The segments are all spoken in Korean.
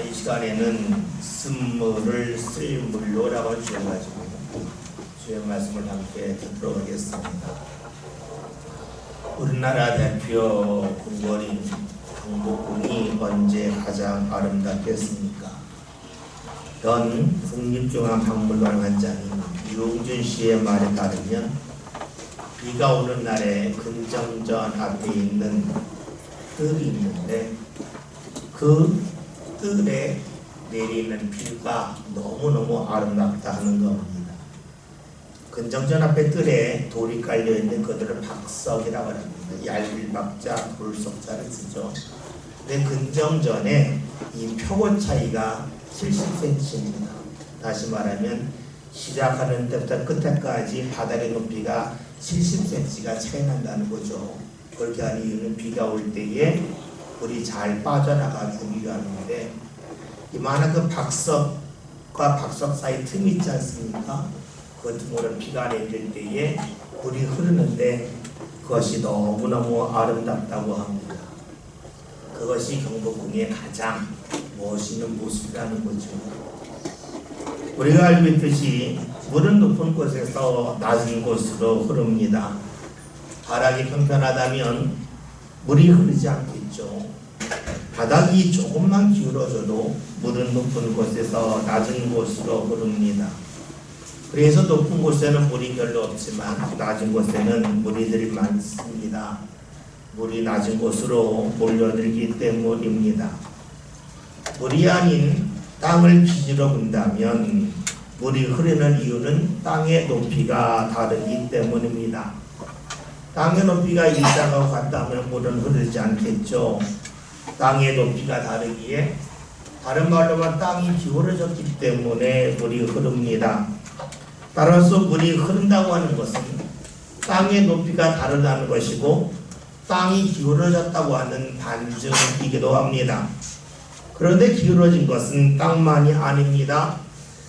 이 시간에는 쓴물을 쓸물로라고 주어가지고 주의 말씀을 함께 듣도록 하겠습니다. 우리나라 대표 궁궐인 경복궁이 언제 가장 아름답겠습니까? 현 국립중앙박물관 관장인 유웅준 씨의 말에 따르면 비가 오는 날에 근정전 앞에 있는 뜰이 있는데 그 뜰에 내리는 비가 너무너무 아름답다 하는 겁니다. 근정전 앞에 뜰에 돌이 깔려있는 그들을 박석이라고 합니다. 얄박자 돌석자를 쓰죠. 근데 근정전에 이 표고 차이가 70cm입니다. 다시 말하면 시작하는 때부터 끝에까지 바닥의 높이가 70cm가 차이 난다는 거죠. 그렇게 하는 이유는 비가 올 때에 물이 잘 빠져나가기 위함인데, 이만한 박석과 박석 사이 틈이 있지 않습니까? 그 틈으로 비가 내릴 때에 물이 흐르는데 그것이 너무너무 아름답다고 합니다. 그것이 경복궁의 가장 멋있는 모습이라는 거죠. 우리가 알고 있듯이 물은 높은 곳에서 낮은 곳으로 흐릅니다. 바닥이 평평하다면 물이 흐르지 않겠죠. 바닥이 조금만 기울어져도 물은 높은 곳에서 낮은 곳으로 흐릅니다. 그래서 높은 곳에는 물이 별로 없지만 낮은 곳에는 물이들이 많습니다. 물이 낮은 곳으로 몰려들기 때문입니다. 물이 아닌 땅을 기준으로 본다면 물이 흐르는 이유는 땅의 높이가 다르기 때문입니다. 땅의 높이가 일자하고 같다면 물은 흐르지 않겠죠. 땅의 높이가 다르기에, 다른 말로만 땅이 기울어졌기 때문에 물이 흐릅니다. 따라서 물이 흐른다고 하는 것은 땅의 높이가 다르다는 것이고 땅이 기울어졌다고 하는 반증이기도 합니다. 그런데 기울어진 것은 땅만이 아닙니다.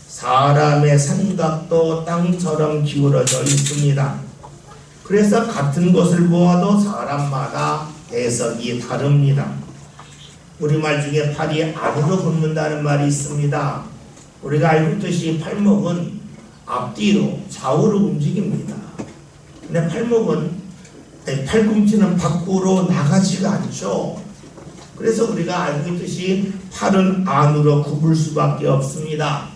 사람의 생각도 땅처럼 기울어져 있습니다. 그래서 같은 것을 보아도 사람마다 해석이 다릅니다. 우리말 중에 팔이 안으로 굽는다는 말이 있습니다. 우리가 알고 있듯이 팔목은 앞뒤로 좌우로 움직입니다. 근데 팔꿈치는 밖으로 나가지가 않죠. 그래서 우리가 알고 있듯이 팔은 안으로 굽을 수밖에 없습니다.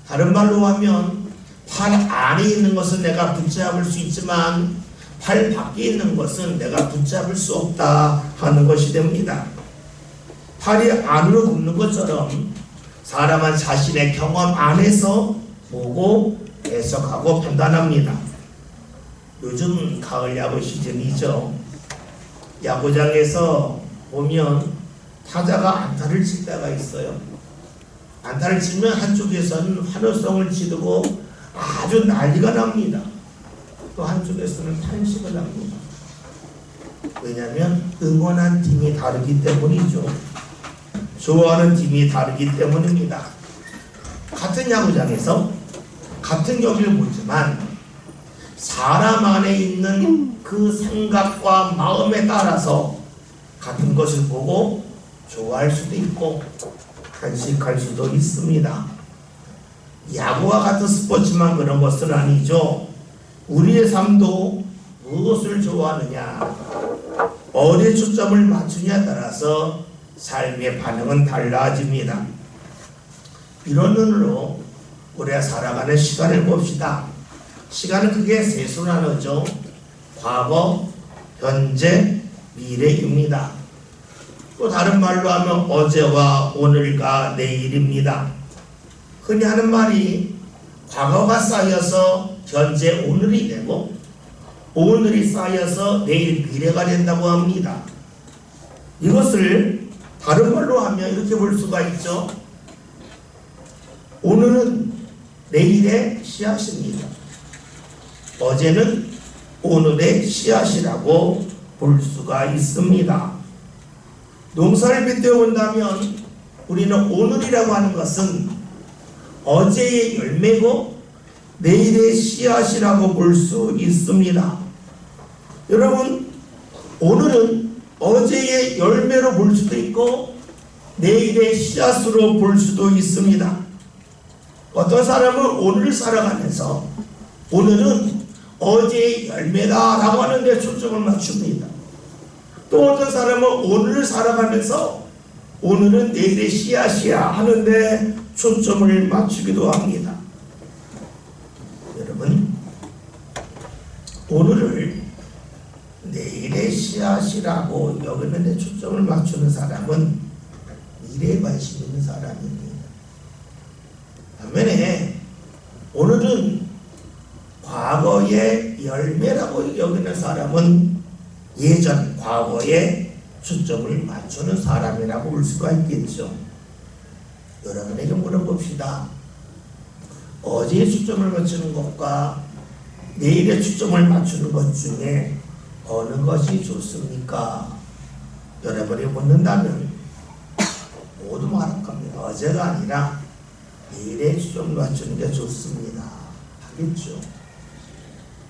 다른 말로 하면 팔 안에 있는 것은 내가 붙잡을 수 있지만 팔 밖에 있는 것은 내가 붙잡을 수 없다 하는 것이 됩니다. 팔이 안으로 굽는 것처럼 사람은 자신의 경험 안에서 보고 해석하고 판단합니다. 요즘 가을 야구 시즌이죠. 야구장에서 보면 타자가 안타를 칠 때가 있어요. 안타를 치면 한쪽에서는 환호성을 지르고 아주 난리가 납니다. 또 한쪽에서는 탄식을 합니다. 왜냐하면 응원한 팀이 다르기 때문이죠. 좋아하는 팀이 다르기 때문입니다. 같은 야구장에서 같은 경기를 보지만 사람 안에 있는 그 생각과 마음에 따라서 같은 것을 보고 좋아할 수도 있고 탄식할 수도 있습니다. 야구와 같은 스포츠만 그런 것은 아니죠. 우리의 삶도 무엇을 좋아하느냐, 어디에 초점을 맞추냐에 따라서 삶의 반응은 달라집니다. 이런 눈으로 우리가 살아가는 시간을 봅시다. 시간은 크게 세 수로 나누죠. 과거, 현재, 미래입니다. 또 다른 말로 하면 어제와 오늘과 내일입니다. 흔히 하는 말이 과거가 쌓여서 현재 오늘이 되고 오늘이 쌓여서 내일 미래가 된다고 합니다. 이것을 다른 말로 하면 이렇게 볼 수가 있죠. 오늘은 내일의 씨앗입니다. 어제는 오늘의 씨앗이라고 볼 수가 있습니다. 농사를 빗대어 본다면 우리는 오늘이라고 하는 것은 어제의 열매고 내일의 씨앗이라고 볼 수 있습니다. 여러분, 오늘은 어제의 열매로 볼 수도 있고 내일의 씨앗으로 볼 수도 있습니다. 어떤 사람은 오늘을 살아가면서 오늘은 어제의 열매다라고 하는데 초점을 맞춥니다. 또 어떤 사람은 오늘을 살아가면서 오늘은 내일의 씨앗이야 하는데 초점을 맞추기도 합니다. 여러분, 오늘을 내일의 씨앗이라고 여기는데 초점을 맞추는 사람은 미래에 관심 있는 사람입니다. 반면에 오늘은 과거의 열매라고 여기는 사람은 예전 과거에 초점을 맞추는 사람이라고 볼 수가 있겠죠. 여러분에게 물어봅시다. 어제의 초점을 맞추는 것과 내일의 초점을 맞추는 것 중에 어느 것이 좋습니까? 여러분이 묻는다면 모두 말할 겁니다. 어제가 아니라 내일의 초점을 맞추는 게 좋습니다 하겠죠.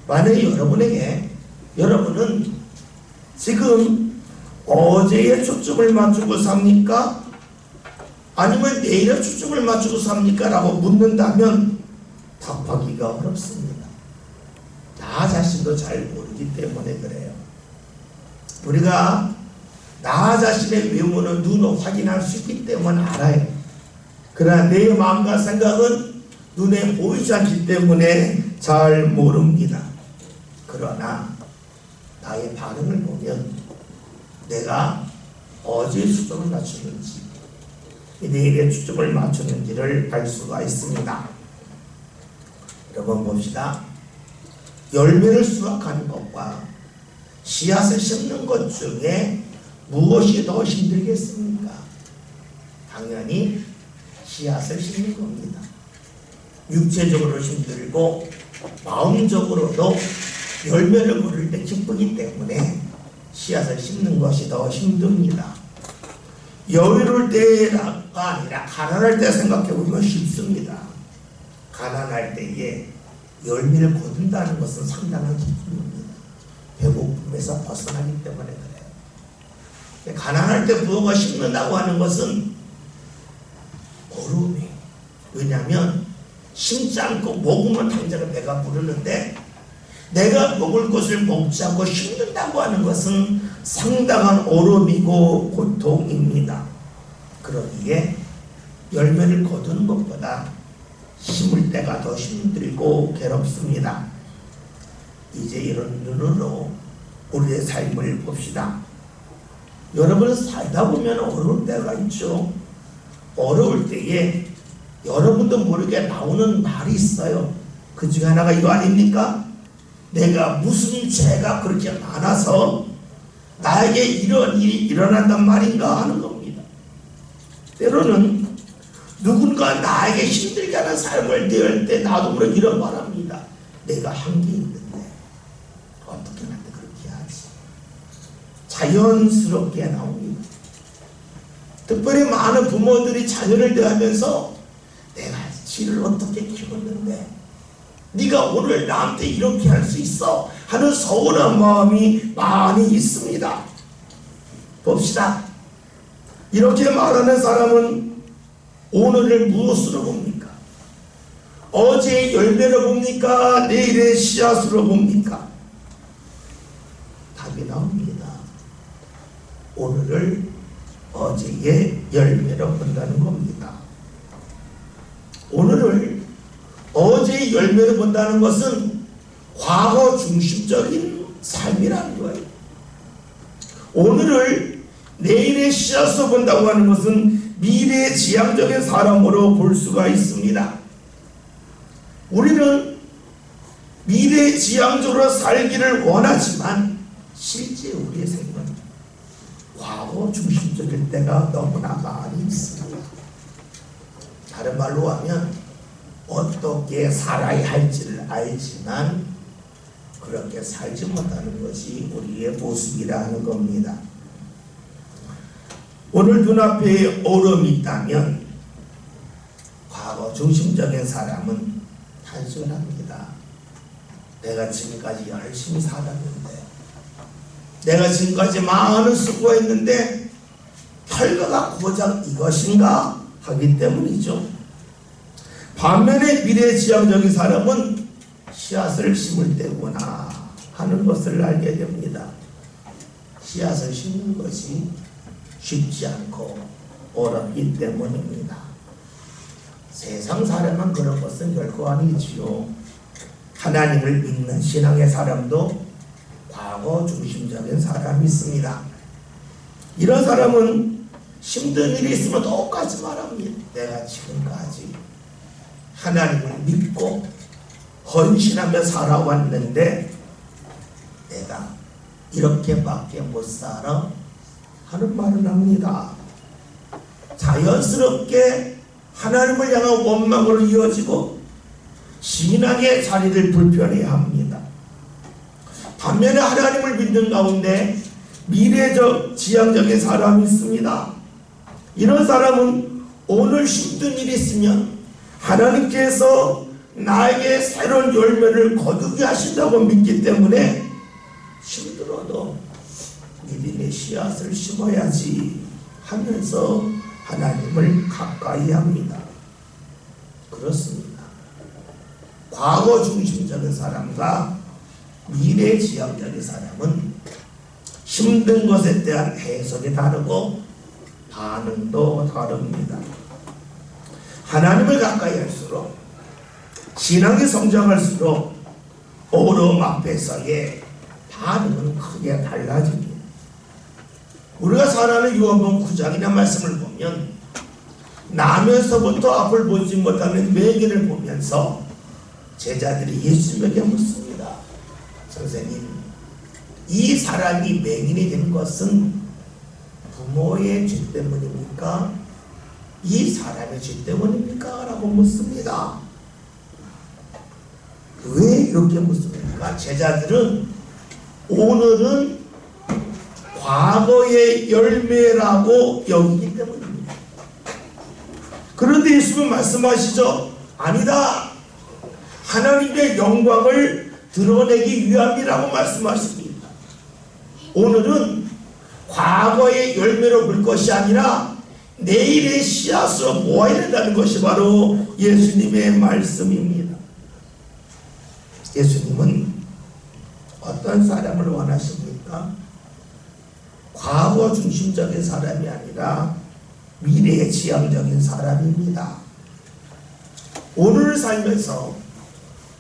만약에 여러분은 지금 어제의 초점을 맞추고 삽니까? 아니면 내일의 초점을 맞추고 삽니까? 라고 묻는다면 답하기가 어렵습니다. 나 자신도 잘 모르기 때문에 그래요. 우리가 나 자신의 외모는 눈으로 확인할 수 있기 때문에 알아요. 그러나 내 마음과 생각은 눈에 보이지 않기 때문에 잘 모릅니다. 그러나 나의 반응을 보면 내가 어제의 초점을 맞추는지 내일의 초점을 맞추는지를 알 수가 있습니다. 여러분 봅시다. 열매를 수확하는 것과 씨앗을 심는 것 중에 무엇이 더 힘들겠습니까? 당연히 씨앗을 심는 겁니다. 육체적으로 힘들고 마음적으로도 열매를 거둘 때 기쁘기 때문에 씨앗을 심는 것이 더 힘듭니다. 여유로울 때가 아니라 가난할 때 생각해 보면 쉽습니다. 가난할 때에 열매를 거둔다는 것은 상당한 기쁨입니다. 배고픔에서 벗어나기 때문에 그래요. 가난할 때 무언가 심는다고 하는 것은 어려움이에요. 왜냐하면 심지 않고 먹으면 당장 배가 부르는데 내가 먹을 것을 먹지 않고 심는다고 하는 것은 상당한 어려움이고 고통입니다. 그러기에 열매를 거두는 것보다 심을 때가 더 힘들고 괴롭습니다. 이제 이런 눈으로 우리의 삶을 봅시다. 여러분 살다 보면 어려울 때가 있죠. 어려울 때에 여러분도 모르게 나오는 말이 있어요. 그 중에 하나가 이거 아닙니까? 내가 무슨 죄가 그렇게 많아서 나에게 이런 일이 일어난단 말인가 하는 겁니다. 때로는 누군가 나에게 힘들게 하는 삶을 대할 때 나도 모르게 이런 말합니다. 내가 한 게 있는데 어떻게 나한테 그렇게 하지? 자연스럽게 나옵니다. 특별히 많은 부모들이 자녀를 대하면서 내가 지를 어떻게 키웠는데 네가 오늘 나한테 이렇게 할 수 있어 하는 서운한 마음이 많이 있습니다. 봅시다. 이렇게 말하는 사람은 오늘을 무엇으로 봅니까? 어제의 열매로 봅니까? 내일의 씨앗으로 봅니까? 답이 나옵니다. 오늘을 어제의 열매로 본다는 겁니다. 오늘을 어제의 열매로 본다는 것은 과거 중심적인 삶이라는 거예요. 오늘을 내일의 씨앗으로 본다고 하는 것은 미래의 지향적인 사람으로 볼 수가 있습니다. 우리는 미래의 지향적으로 살기를 원하지만 실제 우리의 생각은 과거 중심적일 때가 너무나 많이 있습니다. 다른 말로 하면 어떻게 살아야 할지를 알지만 그렇게 살지 못하는 것이 우리의 모습이라는 겁니다. 오늘 눈앞에 어려움이 있다면 과거 중심적인 사람은 단순합니다. 내가 지금까지 열심히 살았는데 내가 지금까지 많은 수고했는데 결과가 고작 이것인가 하기 때문이죠. 반면에 미래지향적인 사람은 씨앗을 심을 때구나 하는 것을 알게 됩니다. 씨앗을 심는 것이 쉽지 않고 어렵기 때문입니다. 세상 사람만 그런 것은 결코 아니지요. 하나님을 믿는 신앙의 사람도 과거 중심적인 사람이 있습니다. 이런 사람은 힘든 일이 있으면 똑같이 말합니다. 내가 지금까지 하나님을 믿고 헌신하며 살아왔는데 내가 이렇게밖에 못 살아 하는 말을 합니다. 자연스럽게 하나님을 향한 원망으로 이어지고 신앙의 자리를 불편해합니다. 반면에 하나님을 믿는 가운데 미래적 지향적인 사람이 있습니다. 이런 사람은 오늘 힘든 일이 있으면 하나님께서 나에게 새로운 열매를 거두게 하신다고 믿기 때문에 힘들어도 믿음의 씨앗을 심어야지 하면서 하나님을 가까이 합니다. 그렇습니다. 과거 중심적인 사람과 미래 지향적인 사람은 힘든 것에 대한 해석이 다르고 반응도 다릅니다. 하나님을 가까이 할수록 신앙이 성장할수록 어려움 앞에서의 반응은 크게 달라집니다. 우리가 잘 아는 요한복음 9장이나 말씀을 보면 나면서부터 앞을 보지 못하는 맹인을 보면서 제자들이 예수님에게 묻습니다. 선생님, 이 사람이 맹인이 된 것은 부모의 죄 때문입니까? 이 사람의 죄 때문입니까? 라고 묻습니다. 왜 이렇게 묻습니까? 제자들은 오늘은 과거의 열매라고 여기기 때문입니다. 그런데 예수님은 말씀하시죠. 아니다. 하나님의 영광을 드러내기 위함이라고 말씀하십니다. 오늘은 과거의 열매로 볼 것이 아니라 내일의 씨앗으로 모아야 된다는 것이 바로 예수님의 말씀입니다. 예수님은 어떤 사람을 원하십니까? 과거 중심적인 사람이 아니라 미래의 지향적인 사람입니다. 오늘을 살면서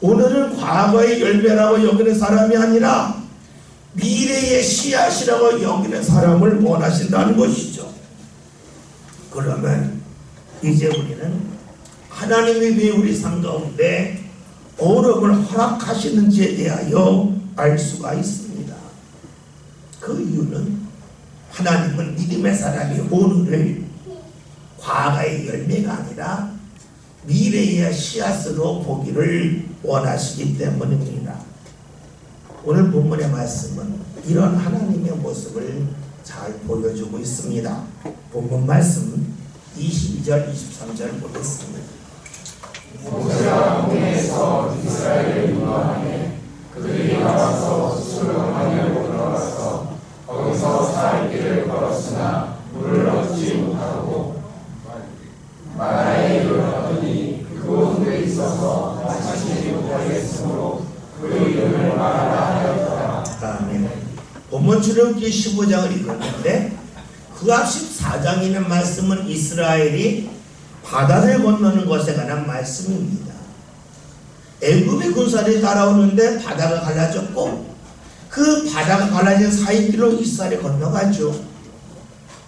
오늘은 과거의 열매라고 여기는 사람이 아니라 미래의 씨앗이라고 여기는 사람을 원하신다는 것이죠. 그러면 이제 우리는 하나님이 왜 우리 삶 가운데 어려움을 허락하시는지에 대하여 알 수가 있습니다. 그 이유는 하나님은 믿음의 사람이 오늘을 과거의 열매가 아니라 미래의 씨앗으로 보기를 원하시기 때문입니다. 오늘 본문의 말씀은 이런 하나님의 모습을 잘 보여주고 있습니다. 본문 말씀 22절 23절 보겠습니다. 모세가 홍해에서 이스라엘을 인도하매 그들이 나와서 수르강으로 들어가서 거기서 4일길을 걸었으나 물을 얻지 못하고 마라에 이르렀더니 그곳에 있어서 마시지 못하겠으므로 그 이름을 마라라 하였더라. 아멘. 본문 출애굽기 15장을 읽었는데 그 앞 14장에 있는 말씀은 이스라엘이 바다를 건너는 것에 관한 말씀입니다. 애굽의 군사들이 따라오는데 바다가 갈라졌고 그 바다가 갈라진 사이길로 이스라엘이 건너가죠.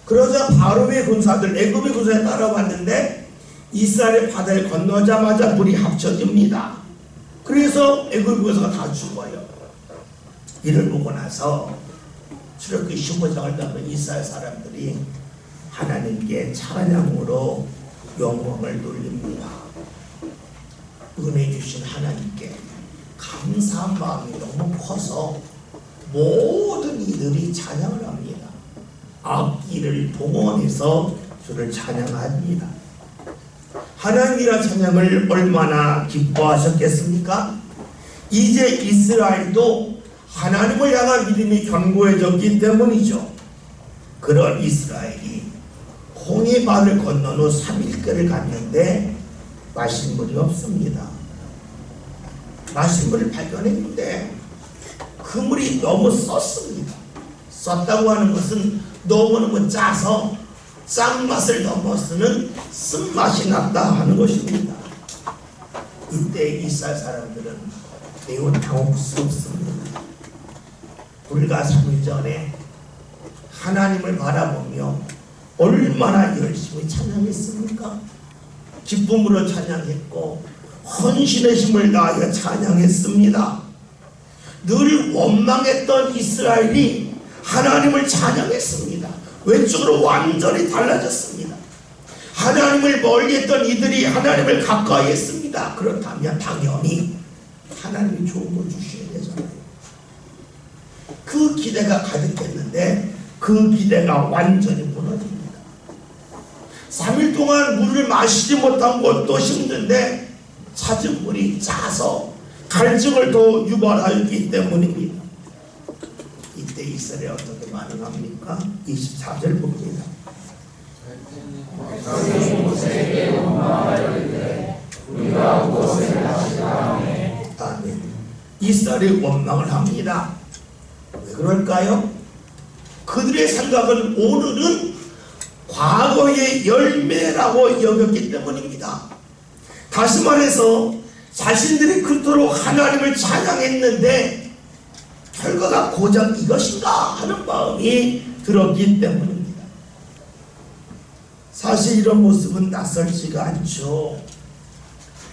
그러자 바로의 군사들, 애굽의 군사들이 따라왔는데 이스라엘의 바다를 건너자마자 물이 합쳐집니다. 그래서 애굽의 군사가 다 죽어요. 이를 보고 나서 출애굽기 15장을 가면 이스라엘 사람들이 하나님께 찬양으로 영광을 돌립니다. 은혜 주신 하나님께 감사한 마음이 너무 커서 모든 이들이 찬양을 합니다. 악기를 동원해서 주를 찬양합니다. 하나님이란 찬양을 얼마나 기뻐하셨겠습니까? 이제 이스라엘도 하나님을 향한 믿음이 견고해졌기 때문이죠. 그런 이스라엘이 홍해바다를 건넌 후 3일거리를 갔는데 마실 물이 없습니다. 마실 물을 발견했는데 그 물이 너무 썼습니다. 썼다고 하는 것은 너무너무 짜서 짠맛을 넘어서는 쓴맛이 났다 하는 것입니다. 이때 이스라엘 사람들은 매우 당혹스럽습니다. 불과 3일 전에 하나님을 바라보며 얼마나 열심히 찬양했습니까? 기쁨으로 찬양했고 헌신의 힘을 다하여 찬양했습니다. 늘 원망했던 이스라엘이 하나님을 찬양했습니다. 왼쪽으로 완전히 달라졌습니다. 하나님을 멀리했던 이들이 하나님을 가까이 했습니다. 그렇다면 당연히 하나님이 좋은 걸 주셔야 되잖아요. 그 기대가 가득했는데 그 기대가 완전히 무너집니다. 3일 동안 물을 마시지 못한 것도 힘든데 찾은 물이 짜서 갈증을 더 유발하였기 때문입니다. 이때 이스라엘이 어떻게 반응합니까? 24절 봅니다. 모세에게 원망하였는데 우리가 무엇을 마시라 하네. 아멘. 이스라엘이 원망을 합니다. 왜 그럴까요? 그들의 생각은 오늘은 과거의 열매라고 여겼기 때문입니다. 다시 말해서 자신들이 그토록 하나님을 찬양했는데 결과가 고작 이것인가 하는 마음이 들었기 때문입니다. 사실 이런 모습은 낯설지가 않죠.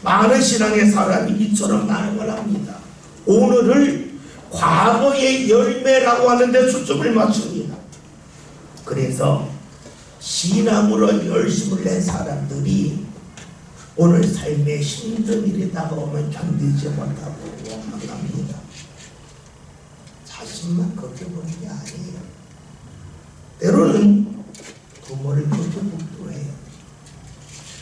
많은 신앙의 사람이 이처럼 반응을 합니다. 오늘을 과거의 열매라고 하는데 초점을 맞춥니다. 그래서 신앙으로 열심을 낸 사람들이 오늘 삶에 힘든 일이 다가오면 견디지 못하고 원망합니다. 자신만 그렇게 보는 게 아니에요. 때로는 부모를 그렇게 복도해요.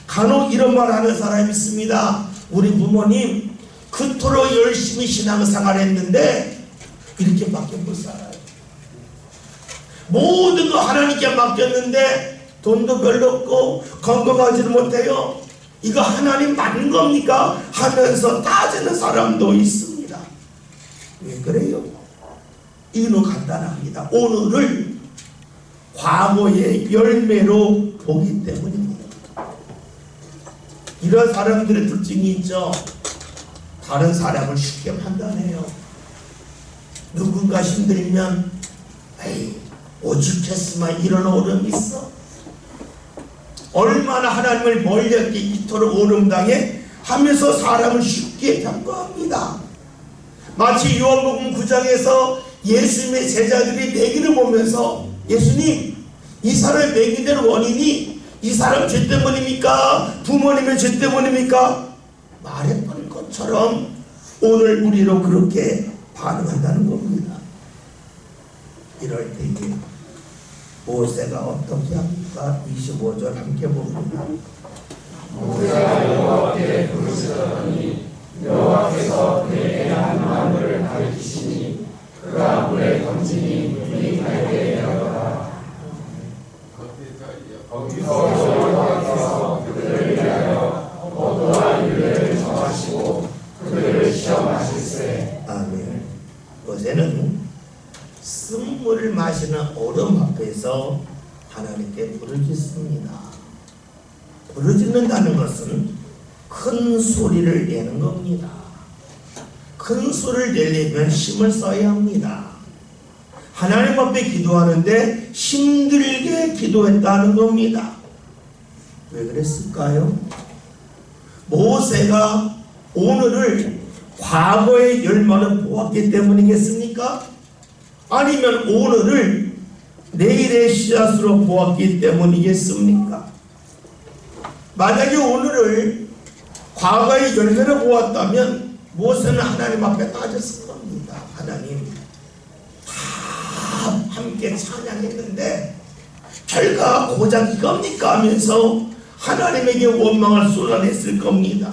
간혹 이런 말 하는 사람이 있습니다. 우리 부모님 그토록 열심히 신앙생활 했는데 이렇게밖에 못 살아요. 모든 거 하나님께 맡겼는데 돈도 별로 없고 건강하지도 못해요. 이거 하나님 맞는 겁니까? 하면서 따지는 사람도 있습니다. 왜 그래요? 이유는 간단합니다. 오늘을 과거의 열매로 보기 때문입니다. 이런 사람들의 특징이 있죠. 다른 사람을 쉽게 판단해요. 누군가 힘들면 에이 오죽했으면 이런 오름이 있어. 얼마나 하나님을 멀리했기에 이토록 오름당해 하면서 사람을 쉽게 평가합니다. 마치 요한복음 9장에서 예수님의 제자들이 내기를 보면서 예수님 이 사람의 매게 될 원인이 이 사람 죄 때문입니까? 부모님의 죄 때문입니까? 말했던 것처럼 오늘 우리로 그렇게 반응한다는 겁니다. 이럴 때에 모세가 어떻게 합니까? 25절 함께 봅니다. 모세가 여호와께 부르짖었더니 여호와께서 그에게 한 나무를 가리키시니 그가 물에 던지니 물이 갈게 되었다. 거기서 여호와께서 그들을 위하여 포도와 율례를 정하시고 그들을 시험하실세. 아멘. 모세는 쓴물을 마시는 얼음 앞에서 하나님께 부르짖습니다. 부르짖는다는 것은 큰 소리를 내는 겁니다. 큰 소리를 내려면 힘을 써야 합니다. 하나님 앞에 기도하는데 힘들게 기도했다는 겁니다. 왜 그랬을까요? 모세가 오늘을 과거의 열매를 보았기 때문이겠습니까? 아니면 오늘을 내일의 씨앗으로 보았기 때문이겠습니까? 만약에 오늘을 과거의 열매를 보았다면 모세는 하나님 앞에 따졌을 겁니다. 하나님 다 함께 찬양했는데 결과 고작 이겁니까? 하면서 하나님에게 원망을 쏟아냈을 겁니다.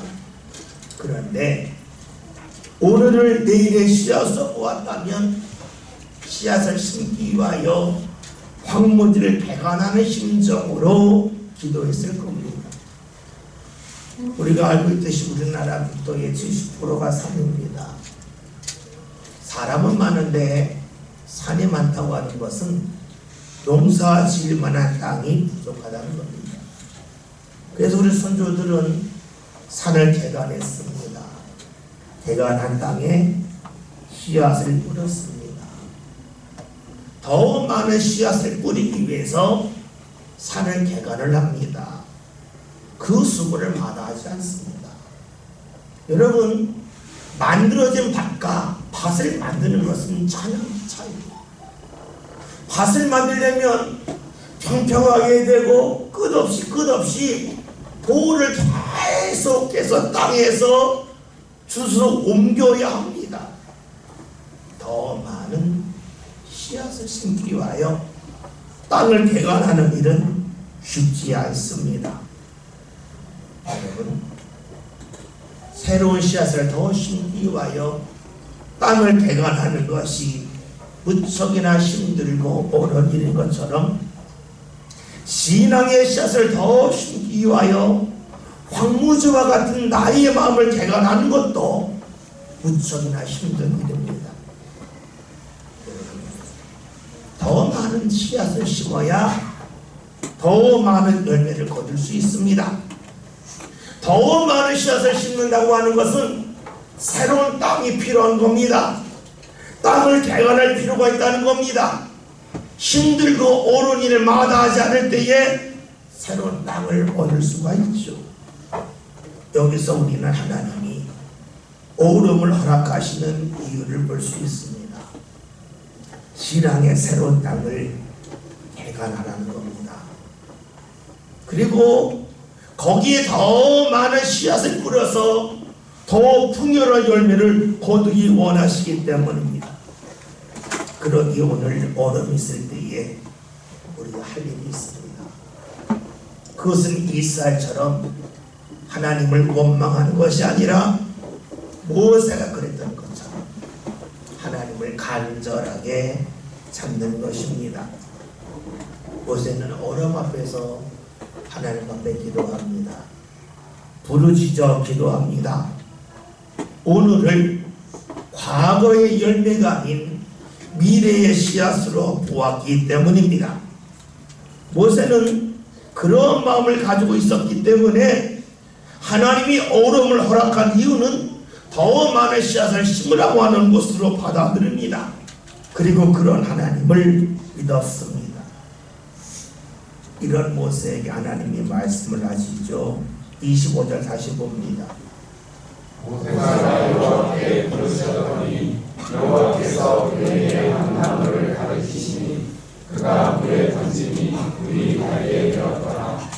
그런데 오늘을 내일의 씨앗으로 보았다면 씨앗을 심기 위하여 황무지를 배관하는 심정으로 기도했을 겁니다. 우리가 알고 있듯이 우리나라 국토의 70%가 산입니다. 사람은 많은데 산이 많다고 하는 것은 농사 지을 만한 땅이 부족하다는 겁니다. 그래서 우리 선조들은 산을 개간했습니다. 개간한 땅에 씨앗을 뿌렸습니다. 더 많은 씨앗을 뿌리기 위해서 산을 개간을 합니다. 그 수고를 마다하지 않습니다. 여러분, 만들어진 밭과 밭을 만드는 것은 전혀 차이입니다. 밭을 만들려면 평평하게 되고 끝없이 돌을 계속해서 땅에서 주워 옮겨야 합니다. 더 많은 씨앗을 심기 위하여 땅을 개간하는 일은 쉽지 않습니다. 여러분, 새로운 씨앗을 더 심기 위하여 땅을 개간하는 것이 무척이나 힘들고 어려운 일인 것처럼 신앙의 씨앗을 더 심기 위하여 황무지와 같은 나의 마음을 개간하는 것도 무척이나 힘든 일입니다. 더 많은 씨앗을 심어야 더 많은 열매를 거둘 수 있습니다. 더 많은 씨앗을 심는다고 하는 것은 새로운 땅이 필요한 겁니다. 땅을 개간할 필요가 있다는 겁니다. 힘들고 옳은 일을 마다하지 않을 때에 새로운 땅을 얻을 수가 있죠. 여기서 우리는 하나님이 오름을 허락하시는 이유를 볼 수 있습니다. 신앙의 새로운 땅을 개간하라는 겁니다. 그리고 거기에 더 많은 씨앗을 뿌려서 더 풍요로운 열매를 거두기 원하시기 때문입니다. 그러기 오늘 얼음이 있을 때에 우리가 할 일이 있습니다. 그것은 이스라엘처럼 하나님을 원망하는 것이 아니라 모세가 그랬던 것처럼 하나님을 간절하게 찾는 것입니다. 모세는 얼음 앞에서 하나님 앞에 기도합니다. 부르짖어 기도합니다. 오늘을 과거의 열매가 아닌 미래의 씨앗으로 보았기 때문입니다. 모세는 그런 마음을 가지고 있었기 때문에 하나님이 얼음을 허락한 이유는 더 많은 씨앗을 심으라고 하는 것으로 받아들입니다. 그리고 그런 하나님을 믿었습니다. 이런 모세에게 하나님이 말씀을 하시죠. 25절 다시 봅니다. 모세가 여호와께 부르짖었더니 여호와께서 그에게 한 나무를 가르치시니 그가 물에 던지니 물이 달게 되었더라.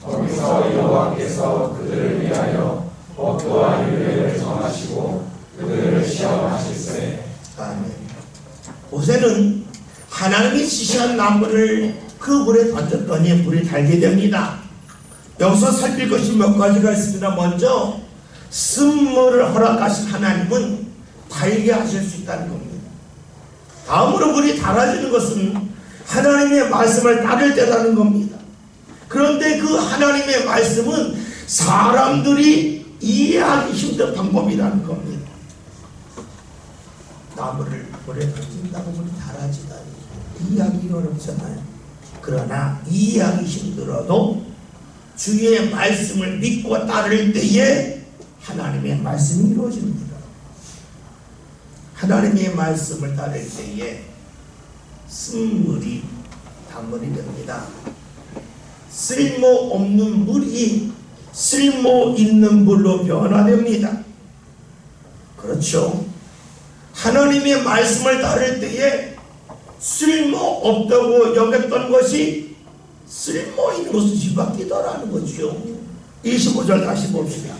거기서 여호와께서 그들을 위하여 어떠한 율례를 정하시고 그들을 시험하실세. 아멘. 모세는 하나님이 지시한 나무를 그 물에 던졌더니 물이 달게 됩니다. 여기서 살필 것이 몇 가지가 있습니다. 먼저 쓴물을 허락하신 하나님은 달게 하실 수 있다는 겁니다. 다음으로 물이 달아지는 것은 하나님의 말씀을 따를 때라는 겁니다. 그런데 그 하나님의 말씀은 사람들이 이해하기 힘든 방법이라는 겁니다. 나무를 물에 던진다고 물이 달아지다니 이해하기 어렵잖아요. 그러나 이해하기 힘들어도 주의 말씀을 믿고 따를 때에 하나님의 말씀이 이루어집니다. 하나님의 말씀을 따를 때에 쓴물이 단물이 됩니다. 쓸모없는 물이 쓸모있는 물로 변화됩니다. 그렇죠. 하나님의 말씀을 따를 때에 쓸모없다고 여겼던 것이 쓸모있는 것으로 뒤바뀌더라는 거죠. 25절 다시 봅시다.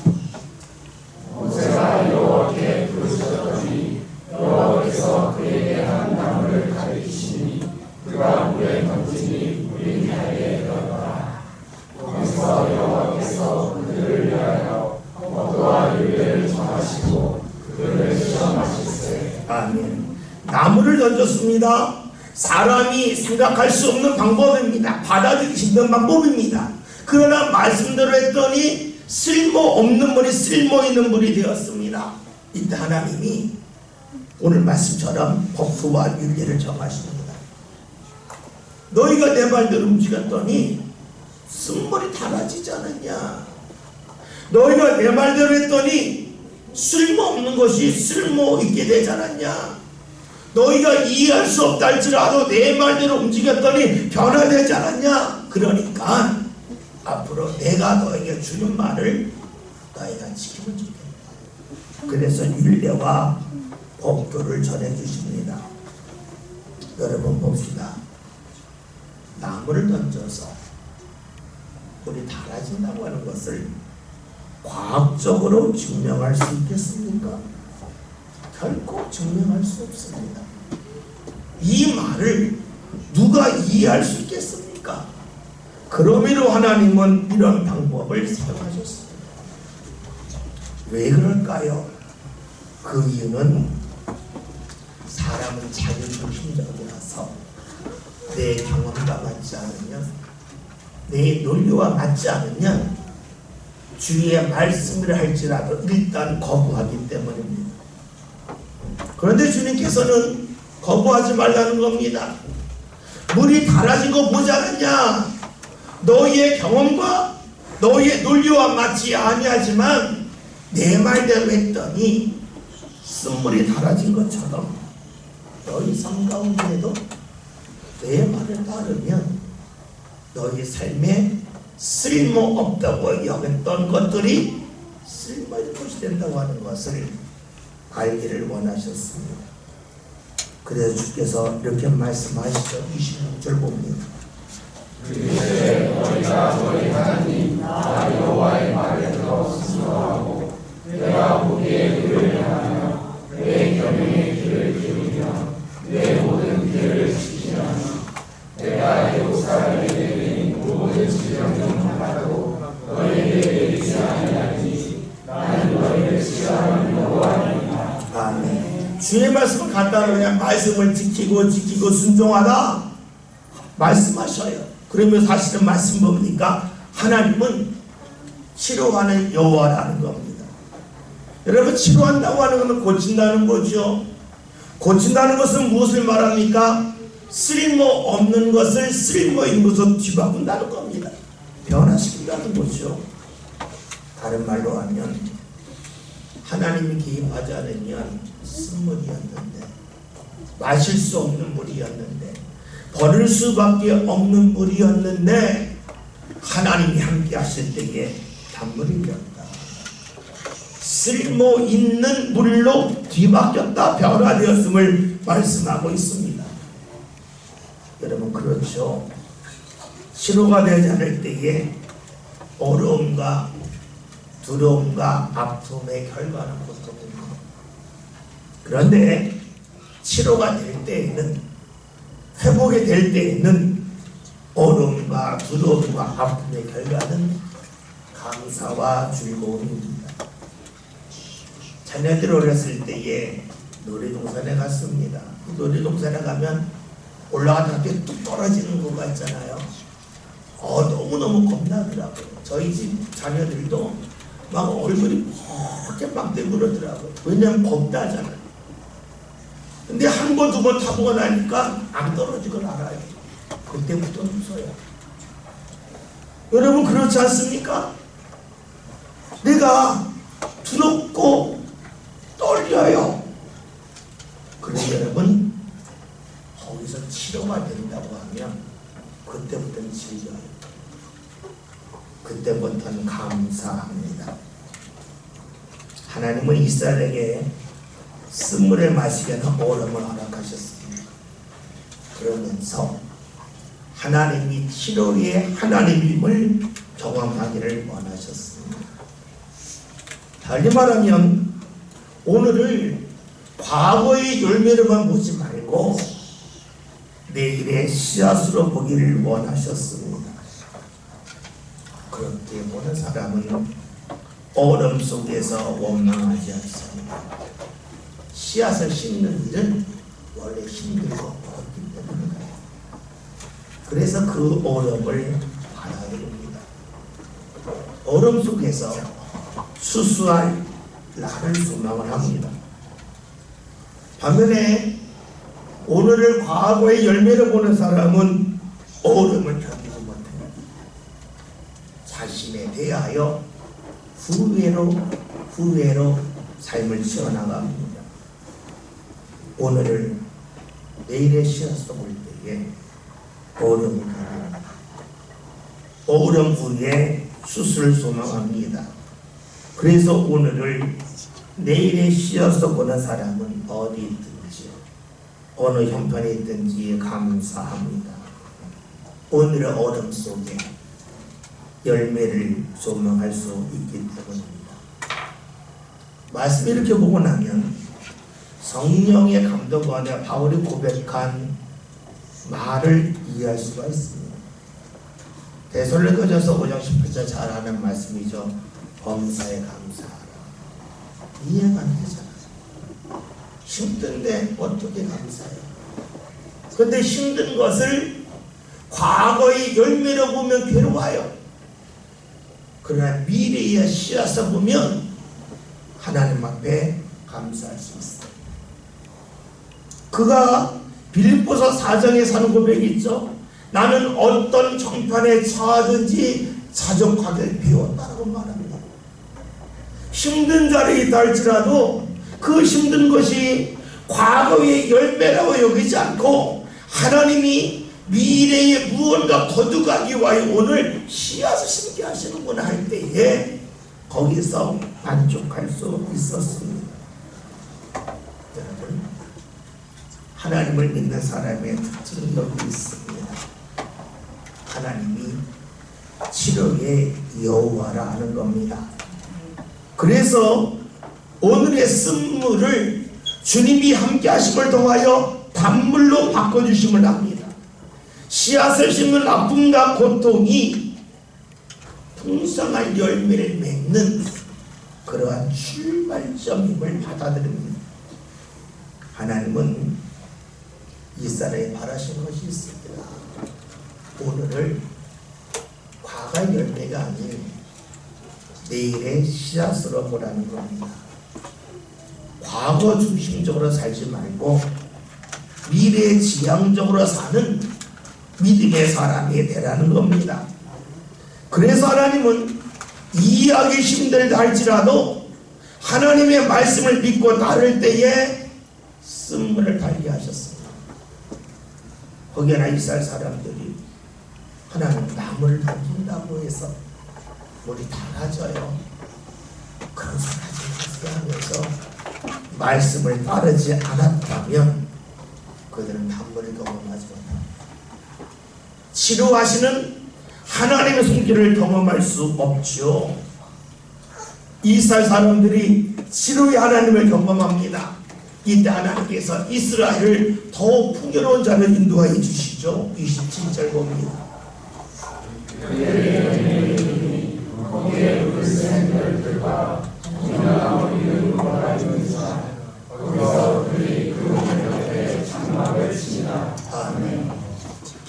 모세가 여호와께 부르짖었더니 여호와께서 그에게 한 나무를 가르치시니 그가 물에 던지니 물이 달게 되었더라. 거기서 여호와께서 그들을 위하여 어떠한 율례를 정하시고 그들을 시험하실세. 아멘. 나무를 던졌습니다. 사람이 생각할 수 없는 있는 방법입니다. 받아들일 수 있는 방법입니다. 그러나 말씀대로 했더니 쓸모없는 물이 쓸모있는 물이 되었습니다. 이때 하나님이 오늘 말씀처럼 법도와 윤리를 정하십니다. 너희가 내 말대로 움직였더니 쓴물이 달아지지 않았냐. 너희가 내 말대로 했더니 쓸모없는 것이 쓸모있게 되지 않았냐. 너희가 이해할 수 없다 할지라도 내 말대로 움직였더니 변화되지 않았냐. 그러니까 앞으로 내가 너에게 주는 말을 너희가 지키면 좋겠다. 그래서 율례와 법도를 전해주십니다. 여러분 봅시다. 나무를 던져서 물이 달아진다고 하는 것을 과학적으로 증명할 수 있겠습니까? 결코 증명할 수 없습니다. 이 말을 누가 이해할 수 있겠습니까? 그러므로 하나님은 이런 방법을 사용하셨습니다. 왜 그럴까요? 그 이유는 사람은 자기중심적이라서 내 경험과 맞지 않으면, 내 논리와 맞지 않으면 주의 말씀을 할지라도 일단 거부하기 때문입니다. 그런데 주님께서는 거부하지 말라는 겁니다. 물이 달아진 거 보지 않았냐? 너희의 경험과 너희의 논리와 맞지 아니하지만 내 말대로 했더니 쓴물이 달아진 것처럼 너희 삶 가운데에도 내 말을 따르면 너희 삶에 쓸모없다고 여겼던 것들이 쓸모있는 것이 된다고 하는 것을 알기를 원하셨습니다. 그래서 주께서 이렇게 말씀하시죠. 26절 봅니다. 그때 너희가 너희 하나님 나 여호와의 말을 들어 순종하고 내가 보기에 그를 행하며 내 계명의 길을 기울이며 내 모든 길을 지키면 내가 애국 사람에게 내린 모든 지령을 하나도 너희에게 내리지 아니하니 나는 너희를 싫어하는 여호와니라. 아멘. 주의 말씀을 간단하게 그냥 말씀을 지키고 순종하다 말씀하셔요. 그러면 사실은 말씀 뭡니까? 하나님은 치료하는 여호와라는 겁니다. 여러분, 치료한다고 하는 것은 고친다는 거죠. 고친다는 것은 무엇을 말합니까? 쓸모없는 것을 쓸모있는 것으로 뒤바꾼다는 겁니다. 변화시킨다는 거죠. 다른 말로 하면 하나님이 개입하지 않으면 쓴물이었는데, 마실 수 없는 물이었는데, 버릴 수밖에 없는 물이었는데 하나님이 함께 하실 때에 단물이 되었다. 쓸모있는 물로 뒤바뀌었다, 변화되었음을 말씀하고 있습니다. 여러분, 그렇죠. 치료가 되지 않을 때에 어려움과 두려움과 아픔의 결과는 고통입니다. 그런데 치료가 될 때에는, 회복이 될 때에는 어려움과 두려움과 아픔의 결과는 감사와 즐거움입니다. 자녀들 어렸을 때에 놀이동산에 갔습니다. 놀이동산에 가면 올라가다가 뚝 떨어지는 거가 있잖아요. 너무너무 겁나더라고요. 저희 집 자녀들도 막 얼굴이 그렇게 막 내부러더라고요. 왜냐하면 겁나잖아요. 근데 한 번, 두 번 타보고 나니까 안 떨어지걸 알아요. 그때부터 무서워요. 여러분, 그렇지 않습니까? 내가 두렵고 떨려요. 그런데 여러분, 거기서 치료가 된다고 하면 그때부터는 즐겨요. 그때부터는 감사합니다. 하나님은 이스라엘에게 쓴물을 마시게 하는 얼음을 허락하셨습니다. 그러면서 하나님이 치료의 하나님임을 경험하기를 원하셨습니다. 달리 말하면 오늘을 과거의 열매로만 보지 말고 내일의 씨앗으로 보기를 원하셨습니다. 그렇게 보는 사람은 얼음 속에서 원망하지 않습니다. 씨앗을 심는 일은 원래 힘들고 어렵기 때문입니다. 그래서 그 얼음을 받아들입니다. 얼음 속에서 수수할 날을 소망을 합니다. 반면에 오늘을 과거의 열매를 보는 사람은 얼음을 견디지 못합니다. 자신에 대하여 후회로 삶을 지어나갑니다. 오늘을 내일의 씨앗으로 볼 때에 얼음을 가립니다. 얼음 위에 수술을 소망합니다. 그래서 오늘을 내일의 씨앗으로 보는 사람은 어디 있든지 어느 형편에 있든지 감사합니다. 오늘의 얼음 속에 열매를 소망할 수 있기 때문입니다. 말씀 이렇게 보고 나면 성령의 감동 안에 바울이 고백한 말을 이해할 수가 있습니다. 데살로니가전서 5장 18절 잘 아는 말씀이죠. 범사에 감사하라. 이해가 안 되잖아요. 힘든데 어떻게 감사해요? 그런데 힘든 것을 과거의 열매로 보면 괴로워요. 그러나 미래의 씨앗을 보면 하나님 앞에 감사할 수 있어요. 그가 빌립보서 4장에 사는 고백이 있죠. 나는 어떤 정판에 처하든지 자족하게 배웠다고 말합니다. 힘든 자리에 있다 할지라도 그 힘든 것이 과거의 열매라고 여기지 않고 하나님이 미래에 무언가 거두가기 위하여 오늘 씨앗을 심게 하시는구나 할 때에 거기서 만족할 수 있었습니다. 여러분, 하나님을 믿는 사람의 특징이 여기 있습니다. 하나님이 치료의 여호와라 하는 겁니다. 그래서 오늘의 쓴물을 주님이 함께 하심을 통하여 단물로 바꿔주심을 합니다. 씨앗을 심는 아픔과 고통이 풍성한 열매를 맺는 그러한 출발점임을 받아들입니다. 하나님은 이 사람이 바라신 것이 있습니다. 오늘을 과거의 열매가 아닌 내일의 씨앗으로 보라는 겁니다. 과거 중심적으로 살지 말고 미래 지향적으로 사는 믿음의 사람이 되라는 겁니다. 그래서 하나님은 이해하기 힘들다 할지라도 하나님의 말씀을 믿고 따를 때에 쓴물을 달리하셨습니다. 거기에나 이스라엘 사람들이 하나님 나무를 던진다고 해서 물이 달아져요. 그런 소리 하지 마세요 하면서 말씀을 따르지 않았다면 그들은 단물을 경험하지 못합니다. 치료하시는 하나님의 손길을 경험할 수 없죠. 이스라엘 사람들이 치료의 하나님을 경험합니다. 이때 하나님께서 이스라엘을 더욱 풍요로운 자를 인도하여 주시죠. 27절 봅니다.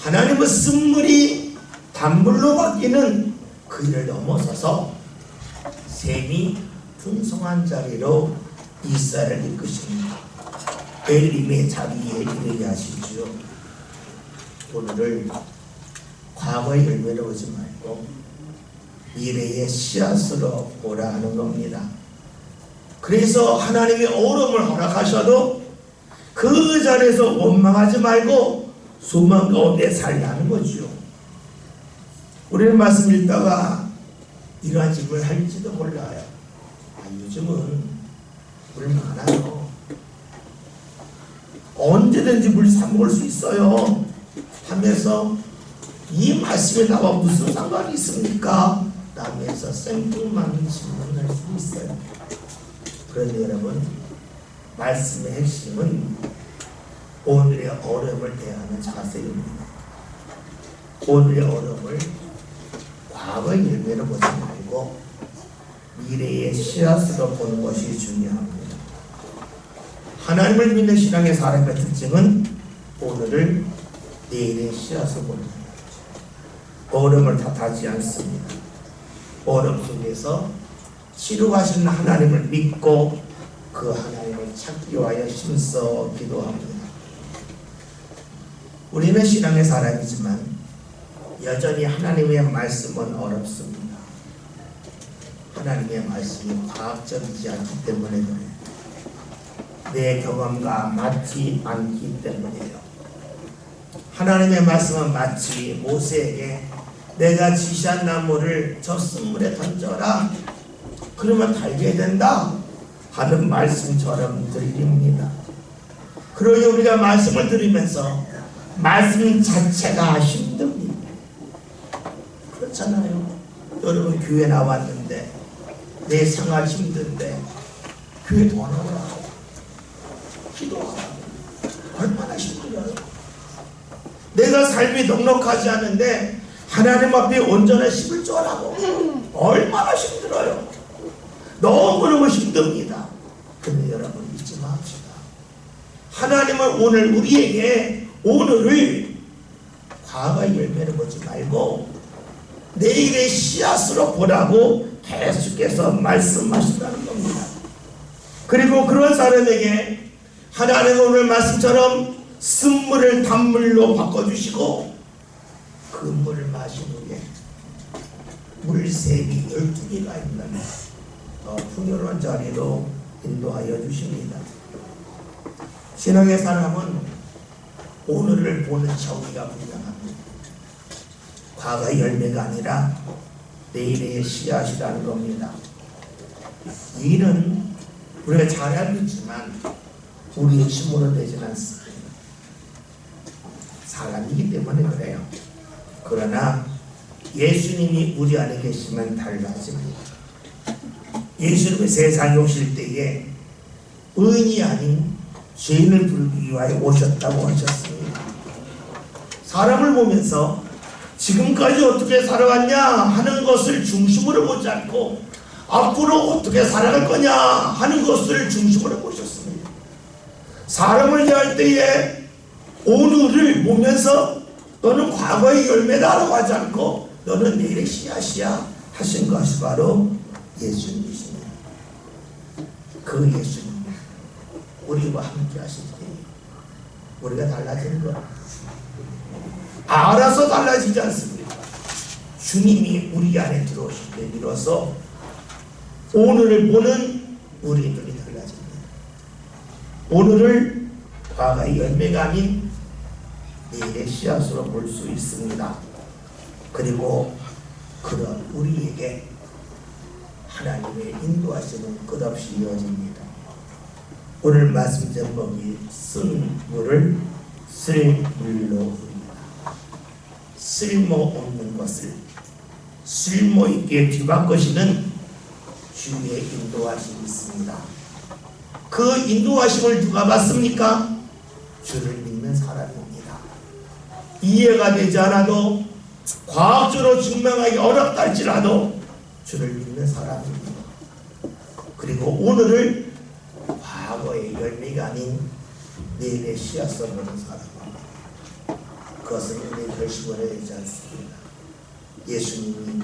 하나님은 쓴물이 단물로 바뀌는 그 일을 넘어서서 샘이 풍성한 자리로 이스라엘을 이끄십니다. 엘림의 자리에 이르게 하시죠. 오늘을 과거의 열매로 오지 말고 미래의 씨앗으로 오라 하는 겁니다. 그래서 하나님이 얼음을 허락하셔도 그 자리에서 원망하지 말고 소망 가운데 살라는 거죠. 우리는 말씀 읽다가 이러한 질문을 할지도 몰라요. 요즘은 물 많아요. 언제든지 물 사먹을 수 있어요 하면서 이 말씀에 나와 무슨 상관이 있습니까? 라면서 생뚱맞는 질문을 할 수 있어요. 그런데 여러분, 말씀의 핵심은 오늘의 어려움을 대하는 자세입니다. 오늘의 어려움을 과거의 열매로 보지 말고 미래의 씨앗으로 보는 것이 중요합니다. 하나님을 믿는 신앙의 사람의 특징은 오늘을 내일의 씨앗으로 보는 겁니다. 어려움을 탓하지 않습니다. 어려움 속에서 치료하시는 하나님을 믿고 그 하나님을 찾기 위하여 힘써 기도합니다. 우리는 신앙의 사람이지만 여전히 하나님의 말씀은 어렵습니다. 하나님의 말씀이 과학적이지 않기 때문에 그래요. 내 경험과 맞지 않기 때문이에요. 하나님의 말씀은 마치 모세에게 내가 지시한 나무를 저 쓴물에 던져라 그러면 달게 된다 하는 말씀처럼 들립니다. 그러니 우리가 말씀을 들으면서 말씀 자체가 힘듭니다. 그렇잖아요. 여러분 교회 나왔는데 내 생활 힘든데 교회 더 나오라고 기도하라고 얼마나 힘들어요. 내가 삶이 넉넉하지 않은데 하나님 앞에 온전한 힘을 줘라고 얼마나 힘들어요. 너무너무 힘듭니다. 근데 여러분 잊지 맙시다. 하나님은 오늘 우리에게 오늘을 과거의 열매를 보지 말고 내일의 씨앗으로 보라고 계속해서 말씀하신다는 겁니다. 그리고 그런 사람에게 하나님은 오늘 말씀처럼 쓴물을 단물로 바꿔주시고 그 물을 마신 후에 물샘이 12개가 있는 더 풍요로운 자리로 인도하여 주십니다. 신앙의 사람은 오늘을 보는 셔기가 분명합니다. 과거의 열매가 아니라 내일의 씨앗이라는 겁니다. 일은 우리가 잘 알고 있지만 우리의 힘으로 되지는 않습니다. 사람이기 때문에 그래요. 그러나 예수님이 우리 안에 계시면 달라집니다. 예수님이 세상에 오실 때에 의인이 아닌 죄인을 부르기 위하여 오셨다고 하셨습니다. 사람을 보면서 지금까지 어떻게 살아왔냐 하는 것을 중심으로 보지 않고 앞으로 어떻게 살아갈 거냐 하는 것을 중심으로 보셨습니다. 사람을 대할 때에 오늘을 보면서 너는 과거의 열매다라고 하지 않고 너는 내일의 씨앗이야 하신 것이 바로 예수님이십니다. 그 예수님 우리와 함께 하실 때 우리가 달라지는 것 알아서 달라지지 않습니다. 주님이 우리 안에 들어오실 때 비로소 오늘을 보는 우리 눈이 달라집니다. 오늘을 과거의 열매가 아닌 내일의 씨앗으로 볼 수 있습니다. 그리고 그런 우리에게 하나님의 인도하심은 끝없이 이어집니다. 오늘 말씀 제목이 쓴 물을 쓸물로 부릅니다. 쓸모없는 것을 쓸모있게 뒤바꾸시는 주의 인도하심이 있습니다. 그 인도하심을 누가 받습니까? 주를 믿는 사람입니다. 이해가 되지 않아도 과학적으로 증명하기 어렵다 할지라도 주를 믿는 사람입니다. 그리고 오늘을 과거의 열매가 아닌 내일의 씨앗으로 보는 사람입니다. 그것은 우리의 결심을 해야 되지 않습니다. 예수님이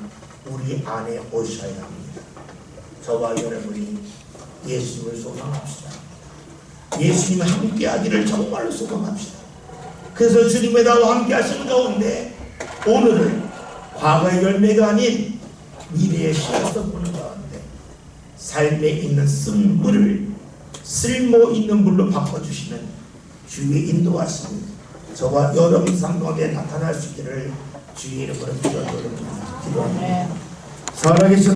우리 안에 오셔야 합니다. 저와 여러분이 예수님을 소망합시다. 예수님과 함께 하기를 정말로 소망합시다. 그래서 주님의 나와 함께 하시는 가운데 오늘을 과거의 열매가 아닌 미래의 씨앗으로 보는 가운데 삶에 있는 쓴물을 쓸모 있는 물로 바꿔주시는 주의 인도하심이 저와 여러분 삶 가운데 나타날 수 있기를 주의 이름으로 기도합니다. 살아계신